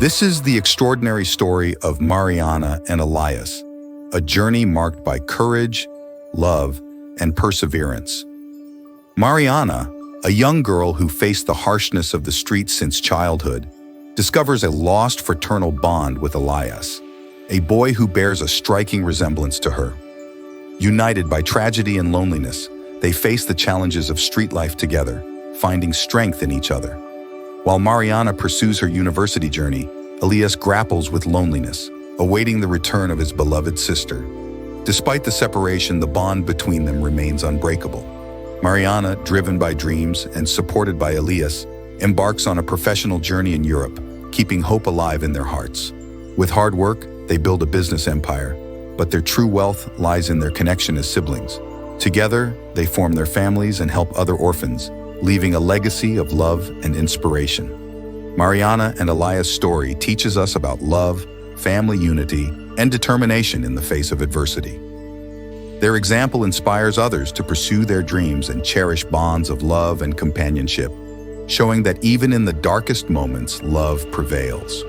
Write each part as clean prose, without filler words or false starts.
This is the extraordinary story of Mariana and Elias, a journey marked by courage, love, and perseverance. Mariana, a young girl who faced the harshness of the streets since childhood, discovers a lost fraternal bond with Elias, a boy who bears a striking resemblance to her. United by tragedy and loneliness, they face the challenges of street life together, finding strength in each other. While Mariana pursues her university journey, Elias grapples with loneliness, awaiting the return of his beloved sister. Despite the separation, the bond between them remains unbreakable. Mariana, driven by dreams and supported by Elias, embarks on a professional journey in Europe, keeping hope alive in their hearts. With hard work, they build a business empire, but their true wealth lies in their connection as siblings. Together, they form their families and help other orphans, leaving a legacy of love and inspiration. Mariana and Elias' story teaches us about love, family unity, and determination in the face of adversity. Their example inspires others to pursue their dreams and cherish bonds of love and companionship, showing that even in the darkest moments, love prevails.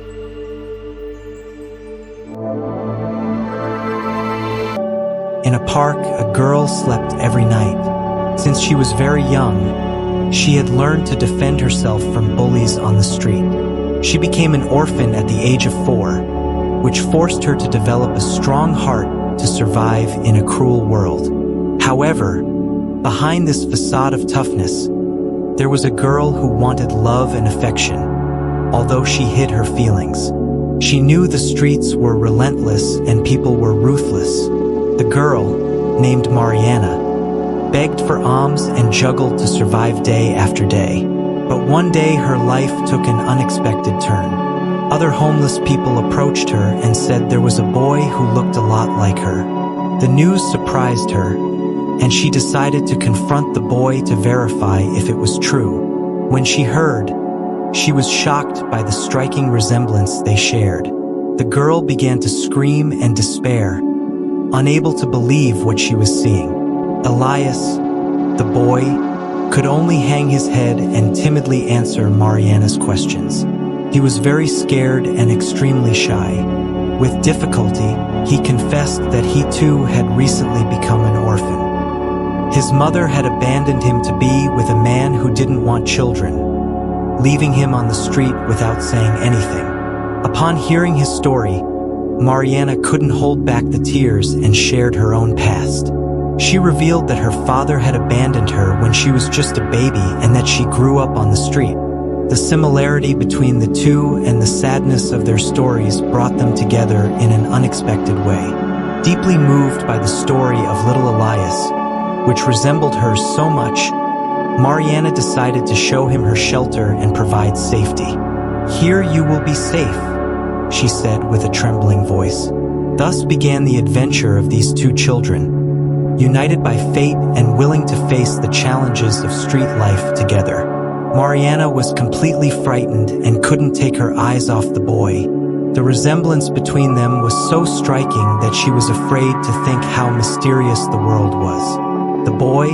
In a park, a girl slept every night. Since she was very young, she had learned to defend herself from bullies on the street. She became an orphan at the age of 4, which forced her to develop a strong heart to survive in a cruel world. However, behind this facade of toughness, there was a girl who wanted love and affection, although she hid her feelings. She knew the streets were relentless and people were ruthless. The girl, named Mariana, begged for alms and juggled to survive day after day. But one day her life took an unexpected turn. Other homeless people approached her and said there was a boy who looked a lot like her. The news surprised her, and she decided to confront the boy to verify if it was true. When she heard, she was shocked by the striking resemblance they shared. The girl began to scream and despair, unable to believe what she was seeing. Elias, the boy, could only hang his head and timidly answer Mariana's questions. He was very scared and extremely shy. With difficulty, he confessed that he too had recently become an orphan. His mother had abandoned him to be with a man who didn't want children, leaving him on the street without saying anything. Upon hearing his story, Mariana couldn't hold back the tears and shared her own past. She revealed that her father had abandoned her when she was just a baby and that she grew up on the street. The similarity between the two and the sadness of their stories brought them together in an unexpected way. Deeply moved by the story of little Elias, which resembled hers so much, Mariana decided to show him her shelter and provide safety. "Here you will be safe," she said with a trembling voice. Thus began the adventure of these two children, united by fate and willing to face the challenges of street life together. Mariana was completely frightened and couldn't take her eyes off the boy. The resemblance between them was so striking that she was afraid to think how mysterious the world was. The boy,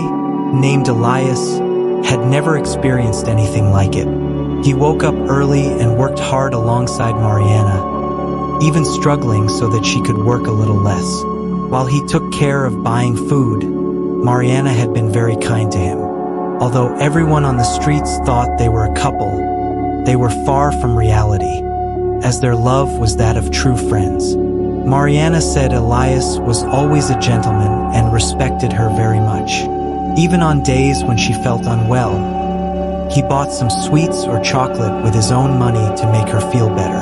named Elias, had never experienced anything like it. He woke up early and worked hard alongside Mariana, even struggling so that she could work a little less. While he took care of buying food, Mariana had been very kind to him. Although everyone on the streets thought they were a couple, they were far from reality, as their love was that of true friends. Mariana said Elias was always a gentleman and respected her very much. Even on days when she felt unwell, he bought some sweets or chocolate with his own money to make her feel better.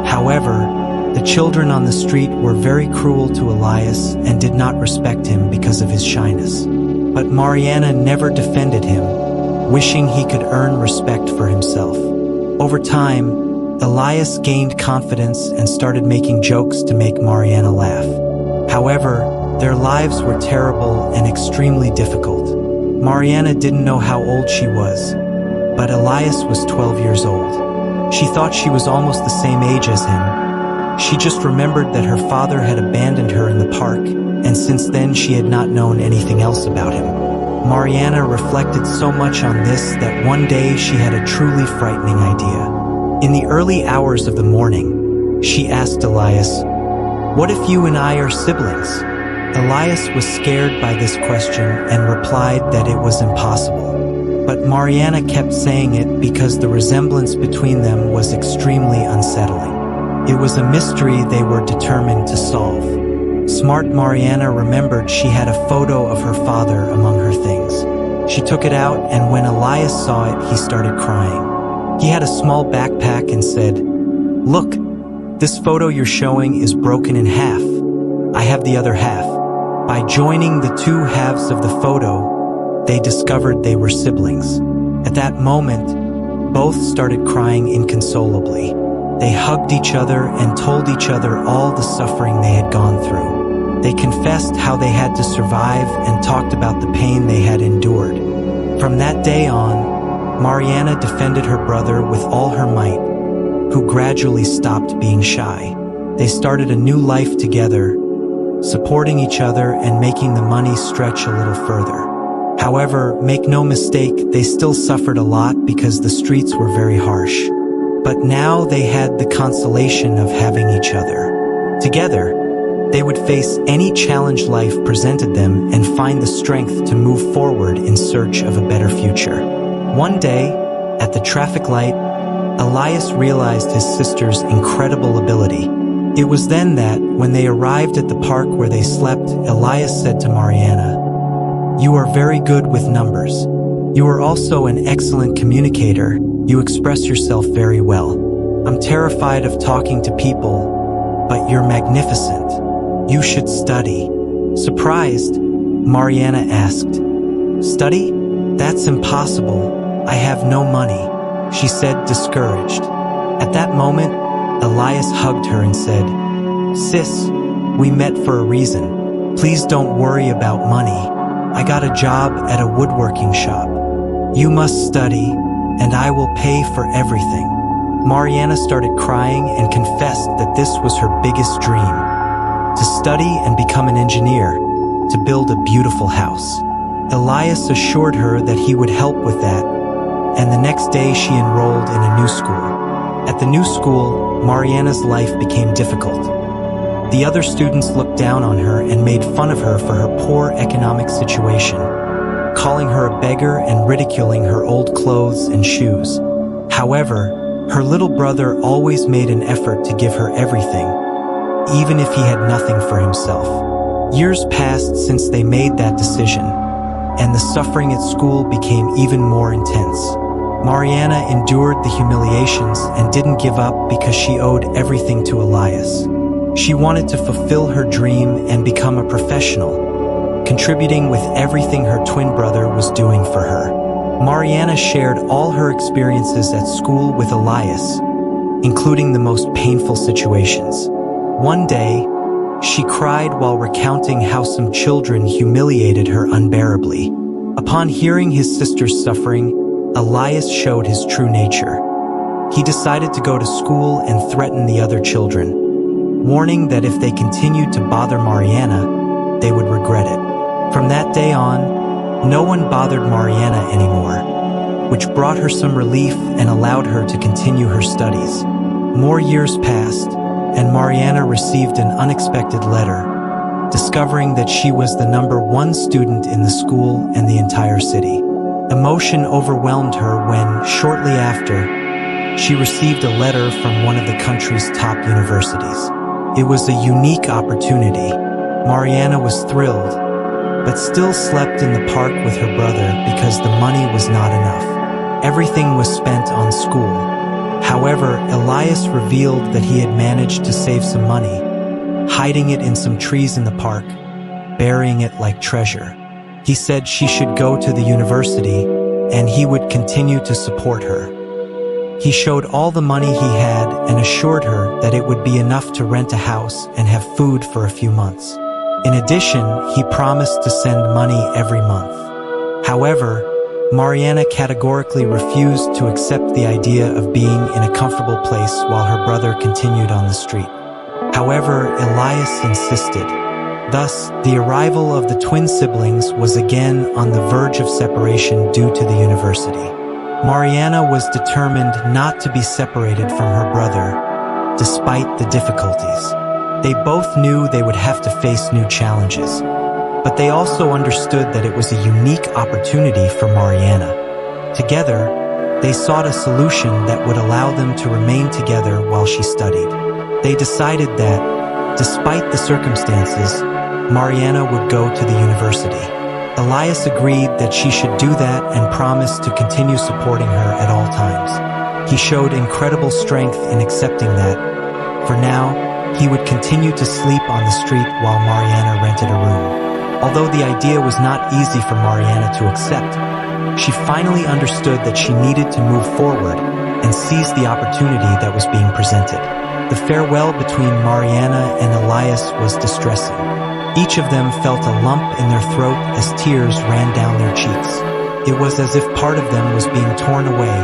However, the children on the street were very cruel to Elias and did not respect him because of his shyness. But Mariana never defended him, wishing he could earn respect for himself. Over time, Elias gained confidence and started making jokes to make Mariana laugh. However, their lives were terrible and extremely difficult. Mariana didn't know how old she was, but Elias was 12 years old. She thought she was almost the same age as him. She just remembered that her father had abandoned her in the park, and since then she had not known anything else about him. Mariana reflected so much on this that one day she had a truly frightening idea. In the early hours of the morning, she asked Elias, "What if you and I are siblings?" Elias was scared by this question and replied that it was impossible. But Mariana kept saying it because the resemblance between them was extremely unsettling. It was a mystery they were determined to solve. Smart Mariana remembered she had a photo of her father among her things. She took it out, and when Elias saw it, he started crying. He had a small backpack and said, "Look, this photo you're showing is broken in half. I have the other half." By joining the two halves of the photo, they discovered they were siblings. At that moment, both started crying inconsolably. They hugged each other and told each other all the suffering they had gone through. They confessed how they had to survive and talked about the pain they had endured. From that day on, Mariana defended her brother with all her might, who gradually stopped being shy. They started a new life together, supporting each other and making the money stretch a little further. However, make no mistake, they still suffered a lot because the streets were very harsh. But now they had the consolation of having each other. Together, they would face any challenge life presented them and find the strength to move forward in search of a better future. One day, at the traffic light, Elias realized his sister's incredible ability. It was then that, when they arrived at the park where they slept, Elias said to Mariana, "You are very good with numbers. You are also an excellent communicator. You express yourself very well. I'm terrified of talking to people, but you're magnificent. You should study." Surprised, Mariana asked, "Study? That's impossible. I have no money," she said, discouraged. At that moment, Elias hugged her and said, "Sis, we met for a reason. Please don't worry about money. I got a job at a woodworking shop. You must study, and I will pay for everything." Mariana started crying and confessed that this was her biggest dream: to study and become an engineer, to build a beautiful house. Elias assured her that he would help with that, and the next day she enrolled in a new school. At the new school, Mariana's life became difficult. The other students looked down on her and made fun of her for her poor economic situation, calling her a beggar and ridiculing her old clothes and shoes. However, her little brother always made an effort to give her everything, even if he had nothing for himself. Years passed since they made that decision, and the suffering at school became even more intense. Mariana endured the humiliations and didn't give up because she owed everything to Elias. She wanted to fulfill her dream and become a professional, contributing with everything her twin brother was doing for her. Mariana shared all her experiences at school with Elias, including the most painful situations. One day, she cried while recounting how some children humiliated her unbearably. Upon hearing his sister's suffering, Elias showed his true nature. He decided to go to school and threaten the other children, warning that if they continued to bother Mariana, they would regret it. From that day on, no one bothered Mariana anymore, which brought her some relief and allowed her to continue her studies. More years passed, and Mariana received an unexpected letter, discovering that she was the #1 student in the school and the entire city. Emotion overwhelmed her when, shortly after, she received a letter from one of the country's top universities. It was a unique opportunity. Mariana was thrilled, but still slept in the park with her brother because the money was not enough. Everything was spent on school. However, Elias revealed that he had managed to save some money, hiding it in some trees in the park, burying it like treasure. He said she should go to the university, and he would continue to support her. He showed all the money he had and assured her that it would be enough to rent a house and have food for a few months. In addition, he promised to send money every month. However, Mariana categorically refused to accept the idea of being in a comfortable place while her brother continued on the street. However, Elias insisted. Thus, the arrival of the twin siblings was again on the verge of separation due to the university. Mariana was determined not to be separated from her brother, despite the difficulties. They both knew they would have to face new challenges, but they also understood that it was a unique opportunity for Mariana. Together, they sought a solution that would allow them to remain together while she studied. They decided that, despite the circumstances, Mariana would go to the university. Elias agreed that she should do that and promised to continue supporting her at all times. He showed incredible strength in accepting that. For now, he would continue to sleep on the street while Mariana rented a room. Although the idea was not easy for Mariana to accept, she finally understood that she needed to move forward and seize the opportunity that was being presented. The farewell between Mariana and Elias was distressing. Each of them felt a lump in their throat as tears ran down their cheeks. It was as if part of them was being torn away,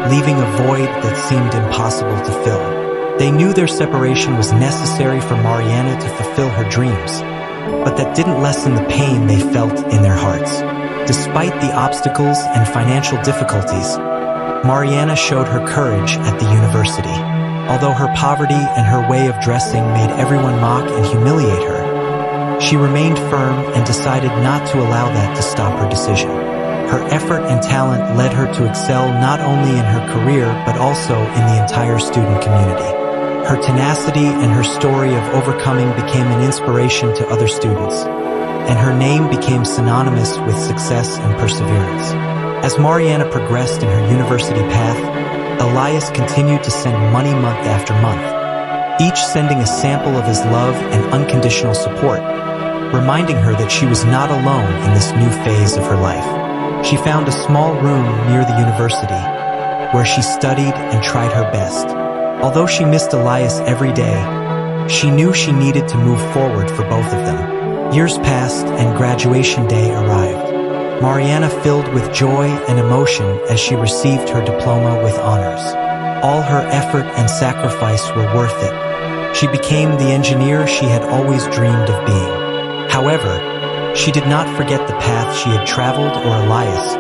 leaving a void that seemed impossible to fill. They knew their separation was necessary for Mariana to fulfill her dreams, but that didn't lessen the pain they felt in their hearts. Despite the obstacles and financial difficulties, Mariana showed her courage at the university. Although her poverty and her way of dressing made everyone mock and humiliate her, she remained firm and decided not to allow that to stop her decision. Her effort and talent led her to excel not only in her career but also in the entire student community. Her tenacity and her story of overcoming became an inspiration to other students, and her name became synonymous with success and perseverance. As Mariana progressed in her university path, Elias continued to send money month after month, each sending a sample of his love and unconditional support, reminding her that she was not alone in this new phase of her life. She found a small room near the university, where she studied and tried her best. Although she missed Elias every day, she knew she needed to move forward for both of them. Years passed and graduation day arrived. Mariana filled with joy and emotion as she received her diploma with honors. All her effort and sacrifice were worth it. She became the engineer she had always dreamed of being. However, she did not forget the path she had traveled or Elias,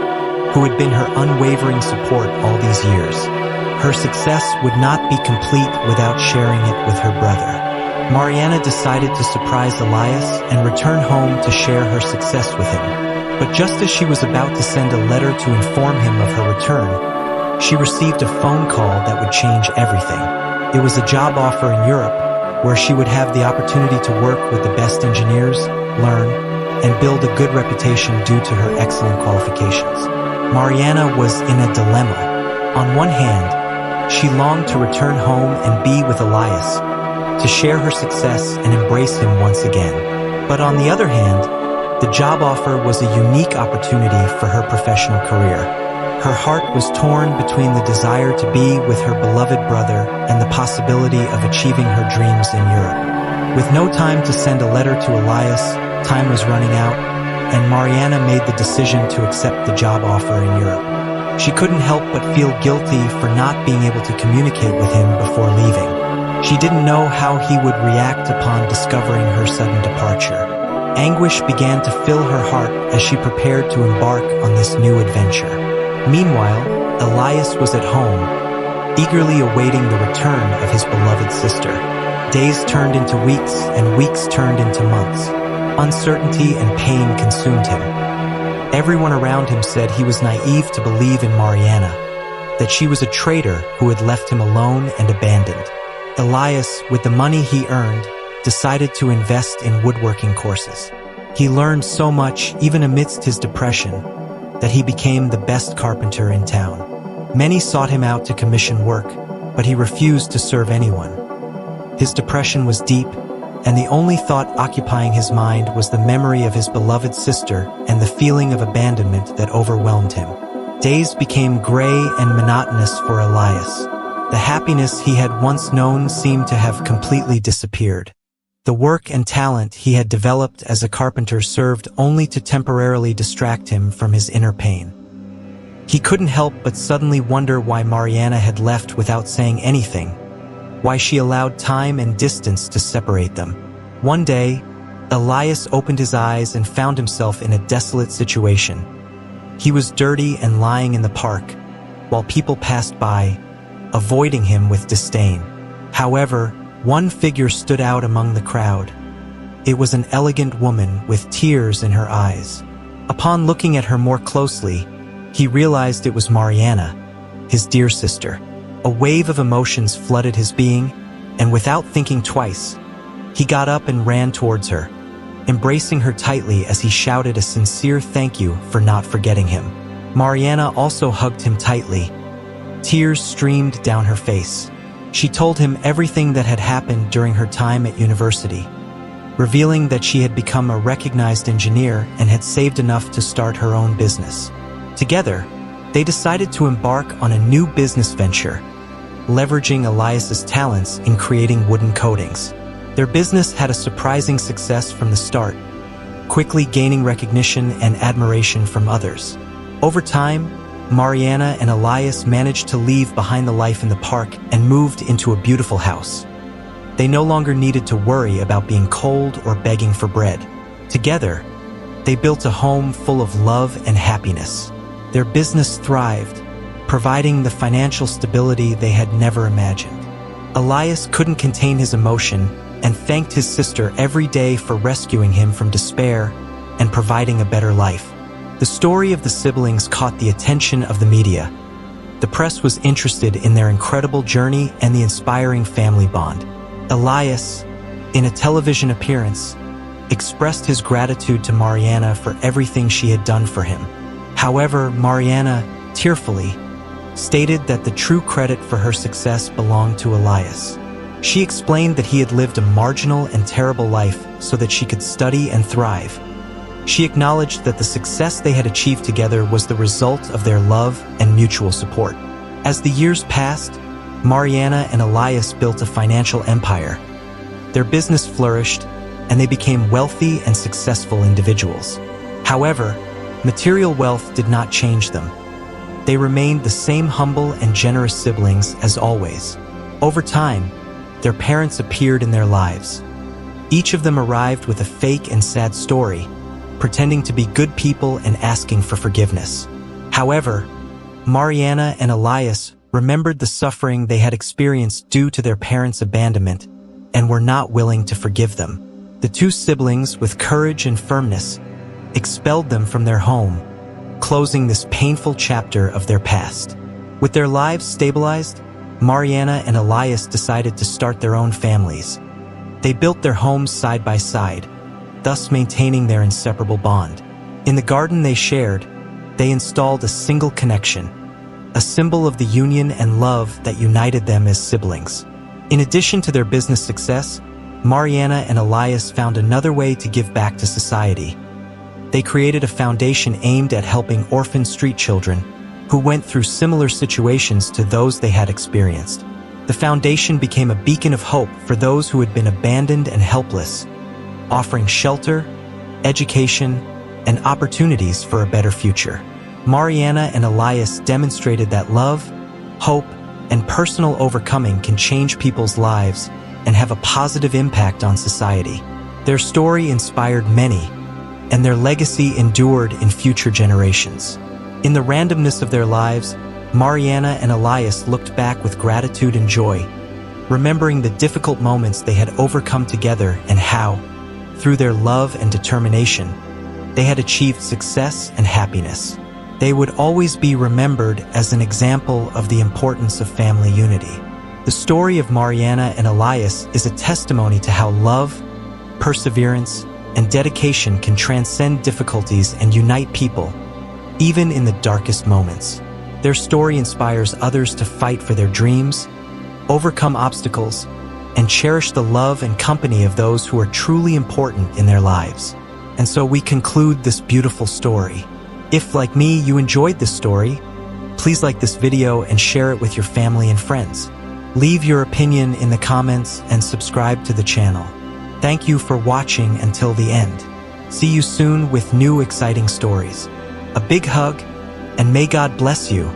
who had been her unwavering support all these years. Her success would not be complete without sharing it with her brother. Mariana decided to surprise Elias and return home to share her success with him. But just as she was about to send a letter to inform him of her return, she received a phone call that would change everything. It was a job offer in Europe, where she would have the opportunity to work with the best engineers, learn, and build a good reputation due to her excellent qualifications. Mariana was in a dilemma. On one hand, she longed to return home and be with Elias, to share her success and embrace him once again. But on the other hand, the job offer was a unique opportunity for her professional career. Her heart was torn between the desire to be with her beloved brother and the possibility of achieving her dreams in Europe. With no time to send a letter to Elias, time was running out, and Mariana made the decision to accept the job offer in Europe. She couldn't help but feel guilty for not being able to communicate with him before leaving. She didn't know how he would react upon discovering her sudden departure. Anguish began to fill her heart as she prepared to embark on this new adventure. Meanwhile, Elias was at home, eagerly awaiting the return of his beloved sister. Days turned into weeks, and weeks turned into months. Uncertainty and pain consumed him. Everyone around him said he was naive to believe in Mariana, that she was a traitor who had left him alone and abandoned. Elias, with the money he earned, decided to invest in woodworking courses. He learned so much, even amidst his depression, that he became the best carpenter in town. Many sought him out to commission work, but he refused to serve anyone. His depression was deep, and the only thought occupying his mind was the memory of his beloved sister and the feeling of abandonment that overwhelmed him. Days became gray and monotonous for Elias. The happiness he had once known seemed to have completely disappeared. The work and talent he had developed as a carpenter served only to temporarily distract him from his inner pain. He couldn't help but suddenly wonder why Mariana had left without saying anything, why she allowed time and distance to separate them. One day, Elias opened his eyes and found himself in a desolate situation. He was dirty and lying in the park, while people passed by, avoiding him with disdain. However, one figure stood out among the crowd. It was an elegant woman with tears in her eyes. Upon looking at her more closely, he realized it was Mariana, his dear sister. A wave of emotions flooded his being, and without thinking twice, he got up and ran towards her, embracing her tightly as he shouted a sincere thank you for not forgetting him. Mariana also hugged him tightly. Tears streamed down her face. She told him everything that had happened during her time at university, revealing that she had become a recognized engineer and had saved enough to start her own business. Together, they decided to embark on a new business venture, leveraging Elias's talents in creating wooden coatings. Their business had a surprising success from the start, quickly gaining recognition and admiration from others. Over time, Mariana and Elias managed to leave behind the life in the park and moved into a beautiful house. They no longer needed to worry about being cold or begging for bread. Together, they built a home full of love and happiness. Their business thrived, providing the financial stability they had never imagined. Elias couldn't contain his emotion and thanked his sister every day for rescuing him from despair and providing a better life. The story of the siblings caught the attention of the media. The press was interested in their incredible journey and the inspiring family bond. Elias, in a television appearance, expressed his gratitude to Mariana for everything she had done for him. However, Mariana, tearfully, stated that the true credit for her success belonged to Elias. She explained that he had lived a marginal and terrible life so that she could study and thrive. She acknowledged that the success they had achieved together was the result of their love and mutual support. As the years passed, Mariana and Elias built a financial empire. Their business flourished, and they became wealthy and successful individuals. However, material wealth did not change them. They remained the same humble and generous siblings as always. Over time, their parents appeared in their lives. Each of them arrived with a fake and sad story, pretending to be good people and asking for forgiveness. However, Mariana and Elias remembered the suffering they had experienced due to their parents' abandonment and were not willing to forgive them. The two siblings, with courage and firmness, expelled them from their home, closing this painful chapter of their past. With their lives stabilized, Mariana and Elias decided to start their own families. They built their homes side by side, thus maintaining their inseparable bond. In the garden they shared, they installed a single connection, a symbol of the union and love that united them as siblings. In addition to their business success, Mariana and Elias found another way to give back to society. They created a foundation aimed at helping orphan street children who went through similar situations to those they had experienced. The foundation became a beacon of hope for those who had been abandoned and helpless, offering shelter, education, and opportunities for a better future. Mariana and Elias demonstrated that love, hope, and personal overcoming can change people's lives and have a positive impact on society. Their story inspired many, and their legacy endured in future generations. In the randomness of their lives, Mariana and Elias looked back with gratitude and joy, remembering the difficult moments they had overcome together and how, through their love and determination, they had achieved success and happiness. They would always be remembered as an example of the importance of family unity. The story of Mariana and Elias is a testimony to how love, perseverance, and dedication can transcend difficulties and unite people, even in the darkest moments. Their story inspires others to fight for their dreams, overcome obstacles, and cherish the love and company of those who are truly important in their lives. And so we conclude this beautiful story. If, like me, you enjoyed this story, please like this video and share it with your family and friends. Leave your opinion in the comments and subscribe to the channel. Thank you for watching until the end. See you soon with new exciting stories. A big hug, and may God bless you.